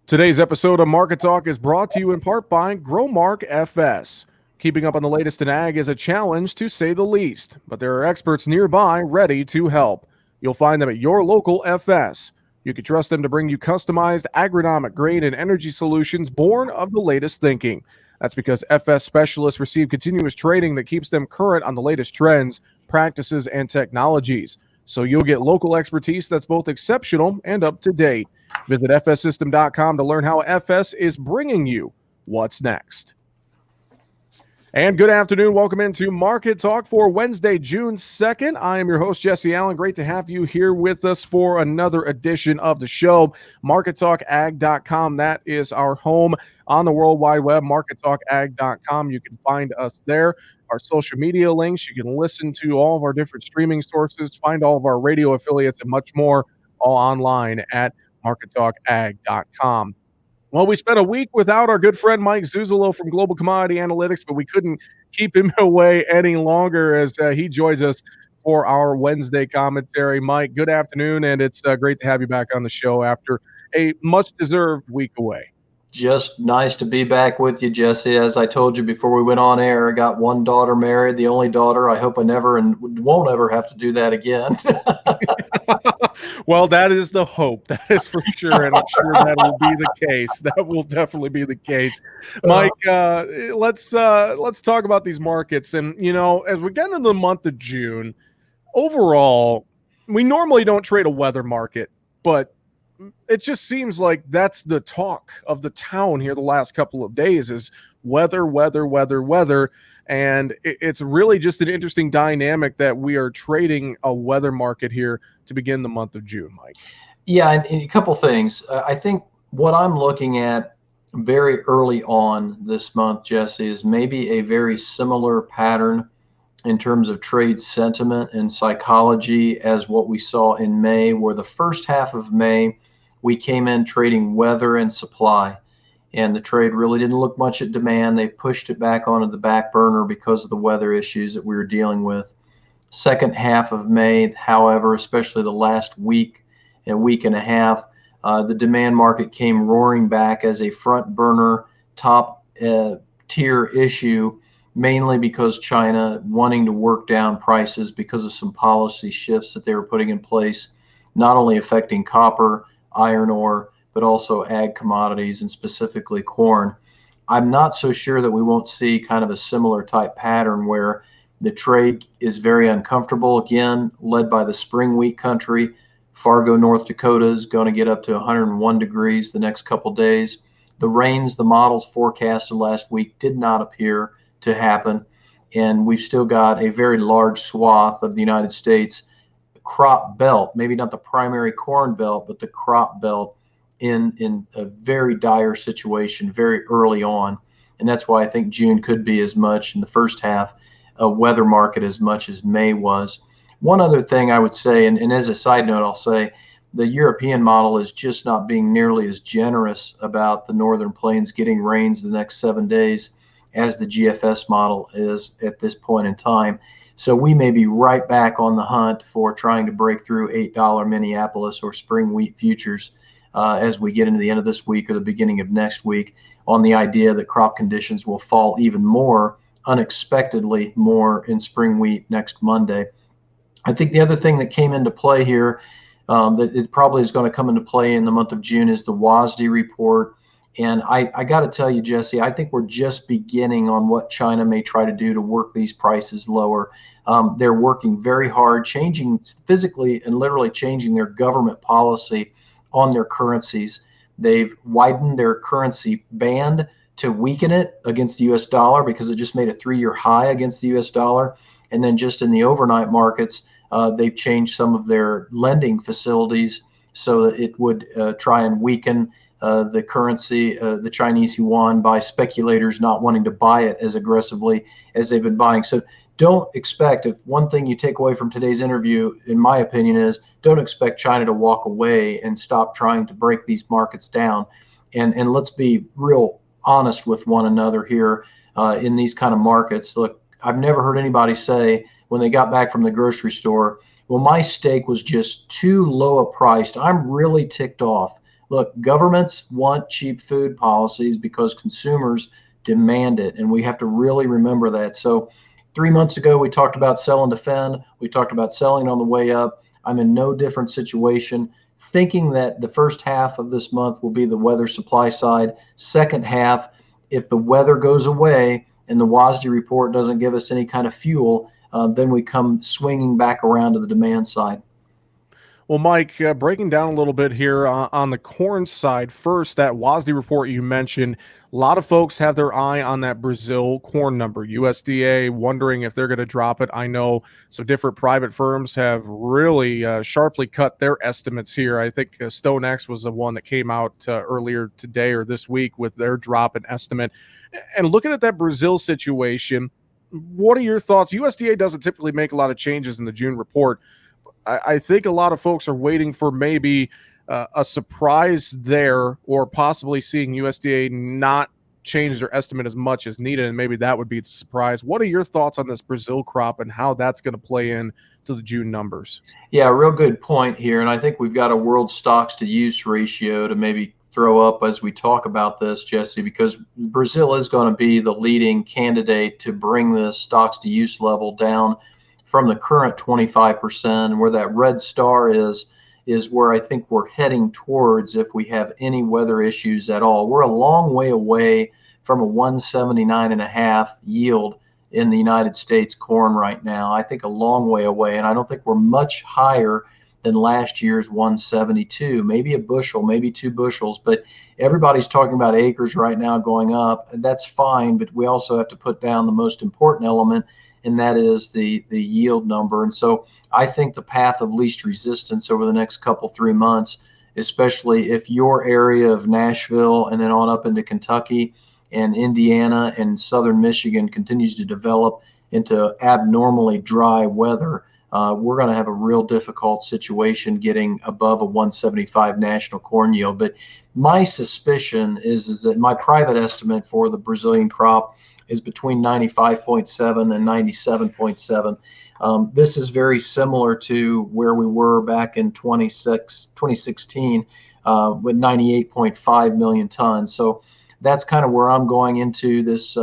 Today's episode of Market Talk is brought to you in part by Growmark FS. Keeping up on the latest in ag is a challenge to say the least, but there are experts nearby ready to help. You'll find them at your local FS. You can trust them to bring you customized agronomic grade and energy solutions born of the latest thinking. That's because FS specialists receive continuous training that keeps them current on the latest trends, practices, and technologies. So you'll get local expertise that's both exceptional and up to date. Visit fssystem.com to learn how FS is bringing you what's next. And good afternoon. Welcome into Market Talk for Wednesday, June 2nd. I am your host, Jesse Allen. Great to have you here with us for another edition of the show. MarketTalkAg.com. That is our home on the World Wide Web, MarketTalkAg.com. You can find us there. Our social media links. You can listen to all of our different streaming sources, find all of our radio affiliates, and much more, all online at MarketTalkAg.com. Well, we spent a week without our good friend Mike Zuzolo from Global Commodity Analytics, but we couldn't keep him away any longer as he joins us for our Wednesday commentary. Mike, good afternoon, and it's great to have you back on the show after a much-deserved week away. Just nice to be back with you, Jesse. As I told you before we went on air, I got one daughter married, the only daughter. I hope I never and won't ever have to do that again. Well, that is the hope. That is for sure, and I'm sure that will be the case. That will definitely be the case. Mike, let's talk about these markets. And, you know, as we get into the month of June, overall, we normally don't trade a weather market, but it just seems like that's the talk of the town here the last couple of days is weather. And it's really just an interesting dynamic that we are trading a weather market here to begin the month of June, Mike. Yeah, and a couple things. I think what I'm looking at very early on this month, Jesse, is maybe a very similar pattern in terms of trade sentiment and psychology as what we saw in May, where the first half of May, we came in trading weather and supply, and the trade really didn't look much at demand. They pushed it back onto the back burner because of the weather issues that we were dealing with. Second half of May, however, especially the last week and week and a half, the demand market came roaring back as a front burner top tier issue, mainly because China wanting to work down prices because of some policy shifts that they were putting in place, not only affecting copper, iron ore, but also ag commodities and specifically corn. I'm not so sure that we won't see kind of a similar type pattern where the trade is very uncomfortable, again, led by the spring wheat country. Fargo, North Dakota is going to get up to 101 degrees the next couple days. The rains the models forecasted last week did not appear to happen, and we've still got a very large swath of the United States crop belt, maybe not the primary corn belt, but the crop belt in a very dire situation very early on. And that's why I think June could be as much in the first half a weather market as much as May was. One other thing I would say, and as a side note, I'll say the European model is just not being nearly as generous about the Northern Plains getting rains the next 7 days as the GFS model is at this point in time. So we may be right back on the hunt for trying to break through $8 Minneapolis or spring wheat futures as we get into the end of this week or the beginning of next week, on the idea that crop conditions will fall even more, unexpectedly more, in spring wheat next Monday. I think the other thing that came into play here that it probably is going to come into play in the month of June is the WASDE report. And I got to tell you, Jesse, I think we're just beginning on what China may try to do to work these prices lower. They're working very hard, changing physically and literally changing their government policy on their currencies. They've widened their currency band to weaken it against the U.S. dollar because it just made a 3-year high against the U.S. dollar. And then just in the overnight markets, they've changed some of their lending facilities so that it would try and weaken the currency, the Chinese yuan, by speculators not wanting to buy it as aggressively as they've been buying. So don't expect, if one thing you take away from today's interview, in my opinion, is don't expect China to walk away and stop trying to break these markets down. And let's be real honest with one another here in these kind of markets. Look, I've never heard anybody say when they got back from the grocery store, well, my steak was just too low a priced. I'm really ticked off. Look, governments want cheap food policies because consumers demand it, and we have to really remember that. So 3 months ago, we talked about sell and defend. We talked about selling on the way up. I'm in no different situation, thinking that the first half of this month will be the weather supply side. Second half, if the weather goes away and the WASDE report doesn't give us any kind of fuel, then we come swinging back around to the demand side. Well, Mike, breaking down a little bit here on the corn side, first, that WASDE report you mentioned, a lot of folks have their eye on that Brazil corn number, USDA, wondering if they're going to drop it. I know some different private firms have really sharply cut their estimates here. I think StoneX was the one that came out earlier today or this week with their drop in estimate. And looking at that Brazil situation, what are your thoughts? USDA doesn't typically make a lot of changes in the June report. I think a lot of folks are waiting for maybe a surprise there, or possibly seeing USDA not change their estimate as much as needed, and maybe that would be the surprise. What are your thoughts on this Brazil crop and how that's going to play in to the June numbers? Yeah, real good point here. And I think we've got a world stocks to use ratio to maybe throw up as we talk about this, Jesse, because Brazil is going to be the leading candidate to bring this stocks to use level down from the current 25%. Where that red star is where I think we're heading towards if we have any weather issues at all. We're a long way away from a 179.5 yield in the United States corn right now. I think a long way away, and I don't think we're much higher than last year's 172, maybe a bushel, maybe 2 bushels, but everybody's talking about acres right now going up. That's fine, but we also have to put down the most important element, and that is the yield number. And so I think the path of least resistance over the next couple 3 months, especially if your area of Nashville and then on up into Kentucky and Indiana and southern Michigan continues to develop into abnormally dry weather, we're going to have a real difficult situation getting above a 175 national corn yield. But my suspicion is that my private estimate for the Brazilian crop is between 95.7 and 97.7. This is very similar to where we were back in 2016 with 98.5 million tons. So that's kind of where I'm going into this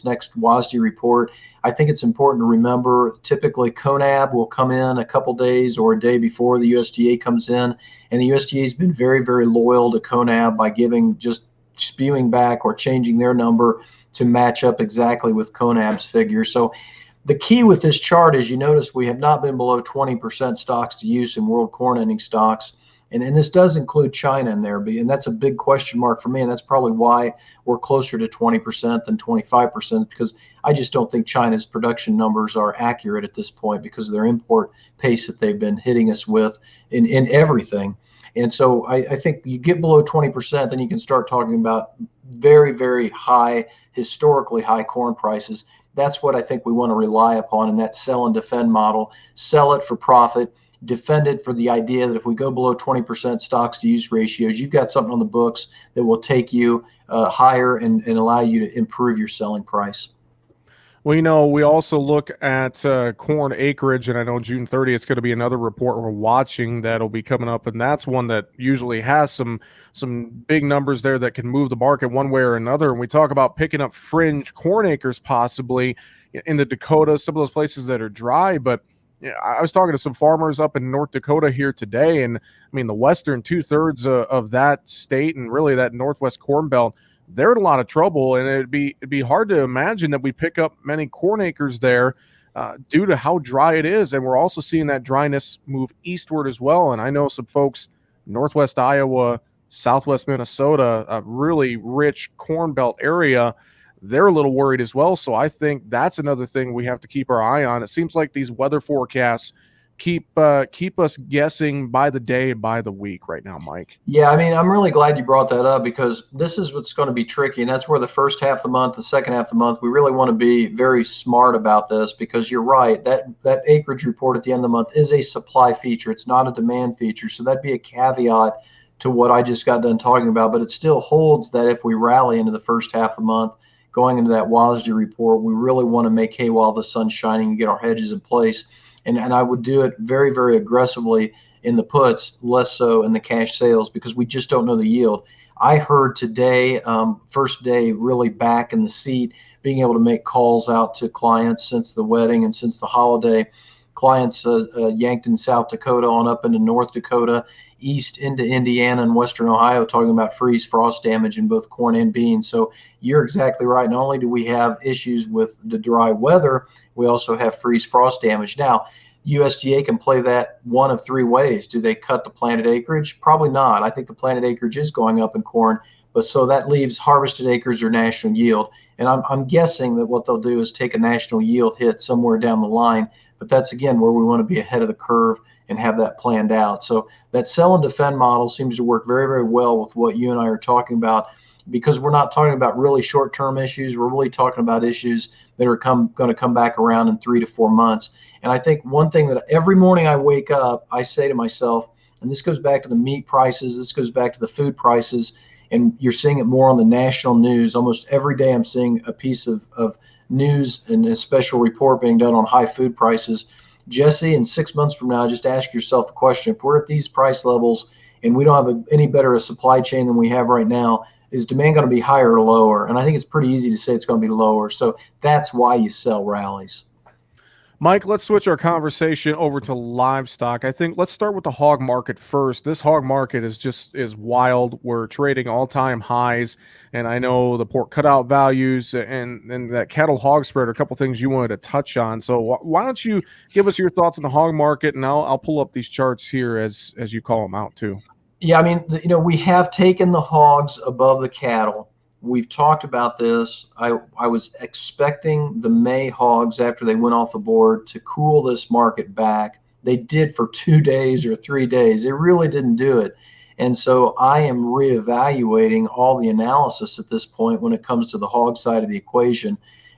next WASDE report. I think it's important to remember typically CONAB will come in a couple days or a day before the USDA comes in, and the USDA has been very, very loyal to CONAB by just spewing back or changing their number to match up exactly with CONAB's figure. So the key with this chart is you notice we have not been below 20% stocks to use in world corn ending stocks. And this does include China in there, and that's a big question mark for me. And that's probably why we're closer to 20% than 25%, because I just don't think China's production numbers are accurate at this point because of their import pace that they've been hitting us with in everything. And so I think you get below 20%, then you can start talking about very, very high, historically high corn prices. That's what I think we want to rely upon in that sell and defend model. Sell it for profit, defend it for the idea that if we go below 20% stocks to use ratios, you've got something on the books that will take you higher and allow you to improve your selling price. Well, we also look at corn acreage, and I know June 30th is going to be another report we're watching that'll be coming up, and that's one that usually has some big numbers there that can move the market one way or another. And we talk about picking up fringe corn acres possibly in the Dakotas, some of those places that are dry. But I was talking to some farmers up in North Dakota here today, and I mean the western 2/3 of that state and really that Northwest Corn Belt, they're in a lot of trouble, and it'd be hard to imagine that we pick up many corn acres there due to how dry it is. And we're also seeing that dryness move eastward as well. And I know some folks, Northwest Iowa, Southwest Minnesota, a really rich corn belt area, they're a little worried as well. So I think that's another thing we have to keep our eye on. It seems like these weather forecasts keep us guessing by the day and by the week right now, Mike. Yeah, I mean, I'm really glad you brought that up because this is what's going to be tricky. And that's where the first half of the month, the second half of the month, we really want to be very smart about this, because you're right. That acreage report at the end of the month is a supply feature. It's not a demand feature. So that'd be a caveat to what I just got done talking about. But it still holds that if we rally into the first half of the month, going into that WASDE report, we really want to make hay while the sun's shining and get our hedges in place. And I would do it very, very aggressively in the puts, less so in the cash sales, because we just don't know the yield. I heard today, first day really back in the seat, being able to make calls out to clients since the wedding and since the holiday. Clients yanked in South Dakota on up into North Dakota, east into Indiana and Western Ohio, talking about freeze frost damage in both corn and beans. So you're exactly right. Not only do we have issues with the dry weather, we also have freeze frost damage. Now, USDA can play that one of three ways. Do they cut the planted acreage? Probably not. I think the planted acreage is going up in corn, but so that leaves harvested acres or national yield. And I'm guessing that what they'll do is take a national yield hit somewhere down the line. But that's, again, where we want to be ahead of the curve and have that planned out. So that sell and defend model seems to work very, very well with what you and I are talking about, because we're not talking about really short-term issues. We're really talking about issues that are going to come back around in 3 to 4 months. And I think one thing that every morning I wake up, I say to myself, and this goes back to the meat prices, this goes back to the food prices, and you're seeing it more on the national news. Almost every day I'm seeing a piece of news and a special report being done on high food prices. Jesse, in 6 months from now, just ask yourself a question. If we're at these price levels and we don't have any better a supply chain than we have right now, is demand going to be higher or lower? And I think it's pretty easy to say it's going to be lower. So that's why you sell rallies. Mike, let's switch our conversation over to livestock. I think let's start with the hog market first. This hog market is wild. We're trading all-time highs, and I know the pork cutout values and that cattle hog spread are a couple things you wanted to touch on. So why don't you give us your thoughts on the hog market, and I'll pull up these charts here as you call them out too. Yeah, I mean, we have taken the hogs above the cattle. We've talked about this. I was expecting the May hogs, after they went off the board, to cool this market back. They did for 2 days or 3 days. They really didn't do it. And so I am reevaluating all the analysis at this point when it comes to the hog side of the equation.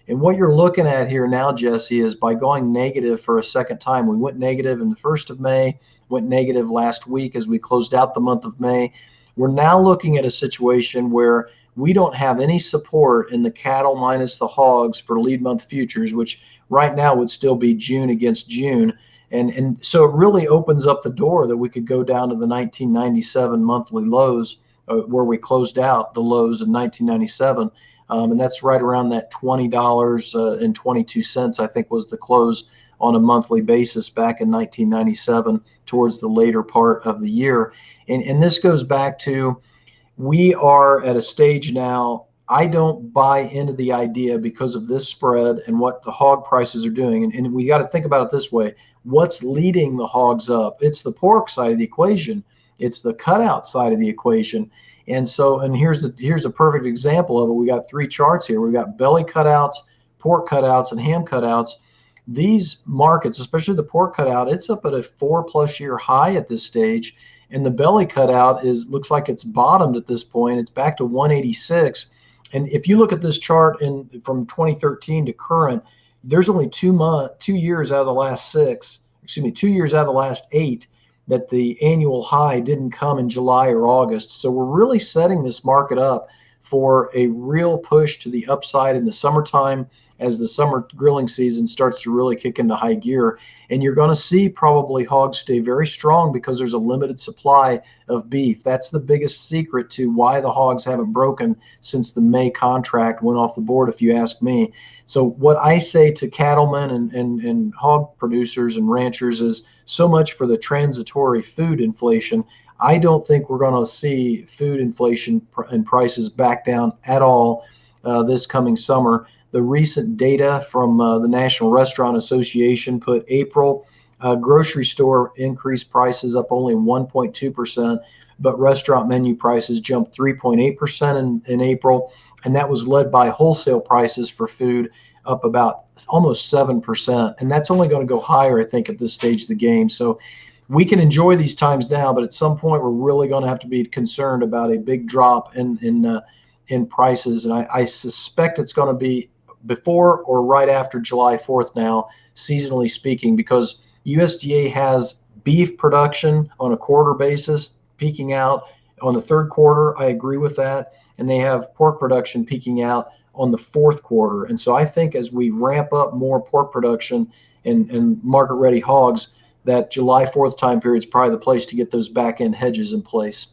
And what you're looking at here now, Jesse, is by going negative for a second time. We went negative in the 1st of May, went negative last week as we closed out the month of May. We're now looking at a situation where we don't have any support in the cattle minus the hogs for lead month futures, which right now would still be June against June. And so it really opens up the door that we could go down to the 1997 monthly lows, where we closed out the lows in 1997. And that's right around that $20.22, I think, was the close on a monthly basis back in 1997 towards the later part of the year. And this goes back to, we are at a stage now, I don't buy into the idea because of this spread and what the hog prices are doing. And we got to think about it this way. What's leading the hogs up? It's the pork side of the equation. It's the cutout side of the equation. And so, and here's a perfect example of it. We got 3 charts here. We got belly cutouts, pork cutouts, and ham cutouts. These markets, especially the pork cutout, it's up at a 4+ year high at this stage. And the belly cutout looks like it's bottomed at this point. It's back to 186. And if you look at this chart from 2013 to current, there's only 2 years out of the last 2 years out of the last 8 that the annual high didn't come in July or August. So we're really setting this market up for a real push to the upside in the summertime, as the summer grilling season starts to really kick into high gear. And you're going to see probably hogs stay very strong because there's a limited supply of beef. That's the biggest secret to why the hogs haven't broken since the May contract went off the board, if you ask me. So what I say to cattlemen and hog producers and ranchers is, so much for the transitory food inflation. I don't think we're going to see food inflation and prices back down at all this coming summer. The recent data from the National Restaurant Association put April grocery store increased prices up only 1.2%, but restaurant menu prices jumped 3.8% in April, and that was led by wholesale prices for food up about almost 7%, and that's only going to go higher, I think, at this stage of the game. So we can enjoy these times now, but at some point we're really going to have to be concerned about a big drop in prices, and I suspect it's going to be before or right after July 4th now, seasonally speaking, because USDA has beef production on a quarter basis peaking out on the 3rd quarter. I agree with that. And they have pork production peaking out on the 4th quarter. And so I think as we ramp up more pork production and market ready hogs, that July 4th time period is probably the place to get those back end hedges in place.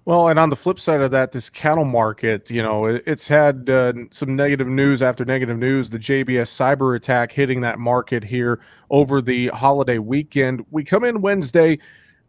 Well, and on the flip side of that, this cattle market, it's had some negative news after negative news. The JBS cyber attack hitting that market here over the holiday weekend. We come in Wednesday,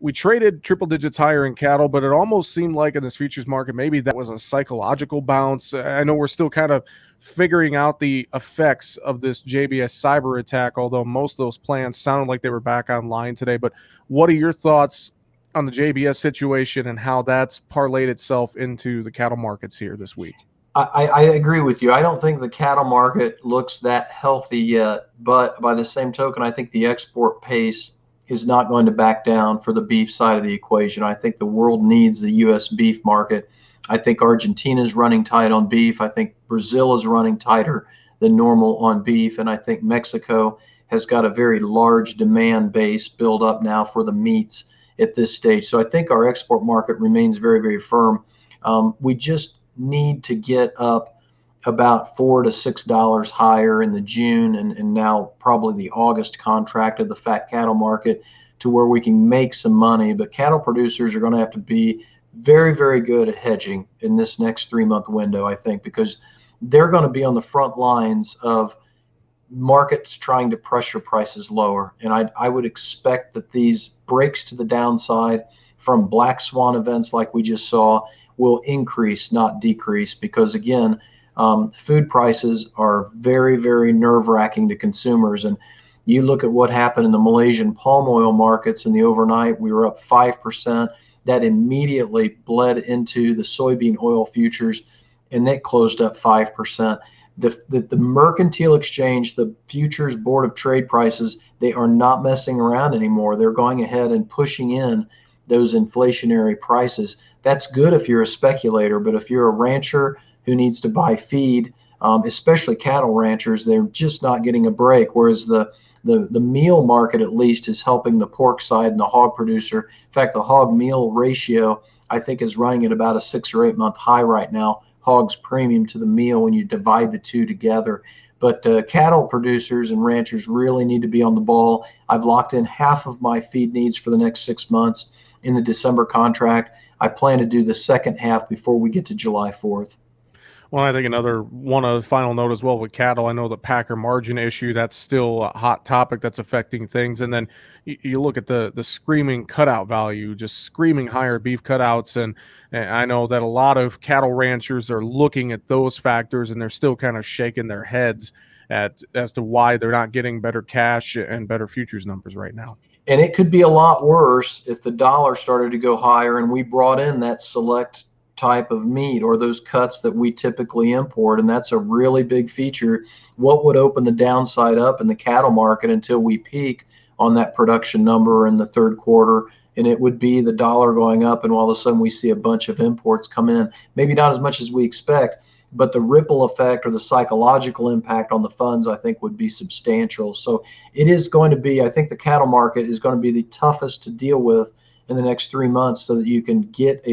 we traded triple digits higher in cattle, but it almost seemed like in this futures market, maybe that was a psychological bounce. I know we're still kind of figuring out the effects of this JBS cyber attack, although most of those plans sounded like they were back online today. But what are your thoughts on the JBS situation and how that's parlayed itself into the cattle markets here this week? I agree with you. I don't think the cattle market looks that healthy yet, but by the same token, I think the export pace is not going to back down for the beef side of the equation. I think the world needs the U.S. beef market. I think Argentina is running tight on beef. I think Brazil is running tighter than normal on beef. And I think Mexico has got a very large demand base built up now for the meats at this stage. So I think our export market remains very, very firm. We just need to get up about $4 to $6 higher in the June and now probably the August contract of the fat cattle market to where we can make some money. But cattle producers are going to have to be very, very good at hedging in this next 3-month window, I think, because they're going to be on the front lines of markets trying to pressure prices lower. And I would expect that these breaks to the downside from black swan events like we just saw will increase, not decrease, because again, food prices are very, very nerve-wracking to consumers. And you look at what happened in the Malaysian palm oil markets in the overnight, we were up 5%. That immediately bled into the soybean oil futures, and that closed up 5%. The mercantile exchange, the futures board of trade prices, they are not messing around anymore. They're going ahead and pushing in those inflationary prices. That's good if you're a speculator, but if you're a rancher who needs to buy feed, especially cattle ranchers, they're just not getting a break. Whereas the meal market at least is helping the pork side and the hog producer. In fact, the hog meal ratio I think is running at about a 6 or 8 month high right now. Hogs premium to the meal when you divide the two together. But cattle producers and ranchers really need to be on the ball. I've locked in half of my feed needs for the next 6 months in the December contract. I plan to do the second half before we get to July 4th. Well, I think another one of the final note as well with cattle, I know the packer margin issue, that's still a hot topic that's affecting things. And then you look at the screaming cutout value, just screaming higher beef cutouts. And I know that a lot of cattle ranchers are looking at those factors and they're still kind of shaking their heads as to why they're not getting better cash and better futures numbers right now. And it could be a lot worse if the dollar started to go higher and we brought in that select type of meat or those cuts that we typically import. And that's a really big feature. What would open the downside up in the cattle market until we peak on that production number in the third quarter? And it would be the dollar going up, and all of a sudden we see a bunch of imports come in. Maybe not as much as we expect, but the ripple effect or the psychological impact on the funds, I think, would be substantial. So it is going to be, I think the cattle market is going to be the toughest to deal with in the next 3 months, so that you can get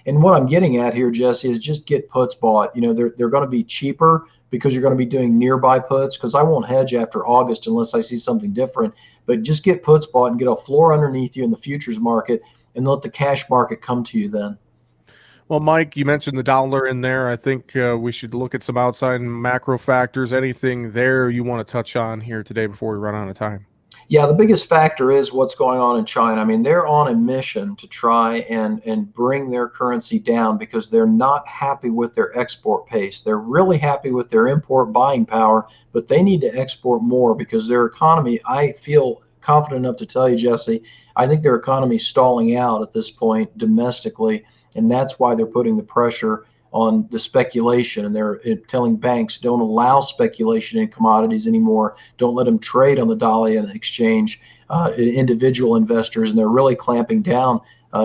and what I'm getting at here, Jesse, is just get puts bought. They're going to be cheaper because you're going to be doing nearby puts, because I won't hedge after August unless I see something different. But just get puts bought and get a floor underneath you in the futures market and let the cash market come to you then. Well, Mike, you mentioned the dollar in there. I think we should look at some outside macro factors. Anything there you want to touch on here today before we run out of time? Yeah, the biggest factor is what's going on in China. I mean, they're on a mission to try and bring their currency down because they're not happy with their export pace. They're really happy with their import buying power, but they need to export more because their economy, I feel confident enough to tell you, Jesse, I think their economy is stalling out at this point domestically, and that's why they're putting the pressure on the speculation, and they're telling banks don't allow speculation in commodities anymore. Don't let them trade on the Dalian exchange, individual investors, and they're really clamping down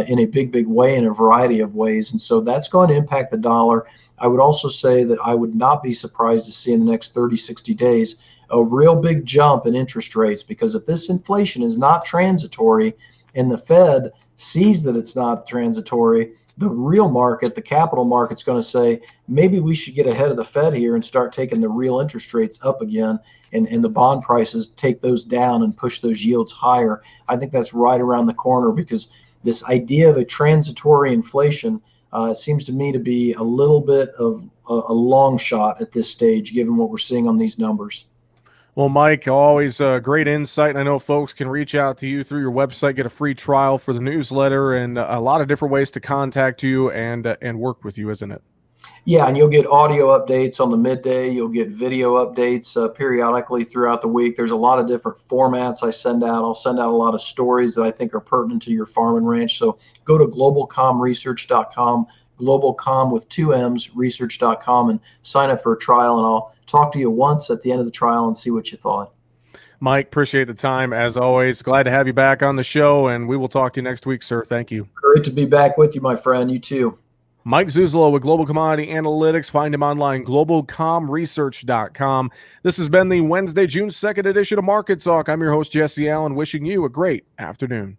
in a big way in a variety of ways. And so that's going to impact the dollar. I would also say that I would not be surprised to see in the next 30, 60 days a real big jump in interest rates, because if this inflation is not transitory and the Fed sees that it's not transitory, the real market, the capital market's going to say, maybe we should get ahead of the Fed here and start taking the real interest rates up again, and the bond prices take those down and push those yields higher. I think that's right around the corner, because this idea of a transitory inflation seems to me to be a little bit of a long shot at this stage, given what we're seeing on these numbers. Well, Mike, always great insight. And I know folks can reach out to you through your website, get a free trial for the newsletter, and a lot of different ways to contact you and work with you, isn't it? Yeah, and you'll get audio updates on the midday. You'll get video updates periodically throughout the week. There's a lot of different formats I send out. I'll send out a lot of stories that I think are pertinent to your farm and ranch. So go to globalcomresearch.com, globalcom with 2 M's, research.com, and sign up for a trial. And I'll talk to you once at the end of the trial and see what you thought. Mike, appreciate the time as always. Glad to have you back on the show, and we will talk to you next week, sir. Thank you. Great to be back with you, my friend. You too. Mike Zuzolo with Global Commodity Analytics. Find him online, globalcomresearch.com. This has been the Wednesday, June 2nd edition of Market Talk. I'm your host, Jesse Allen, wishing you a great afternoon.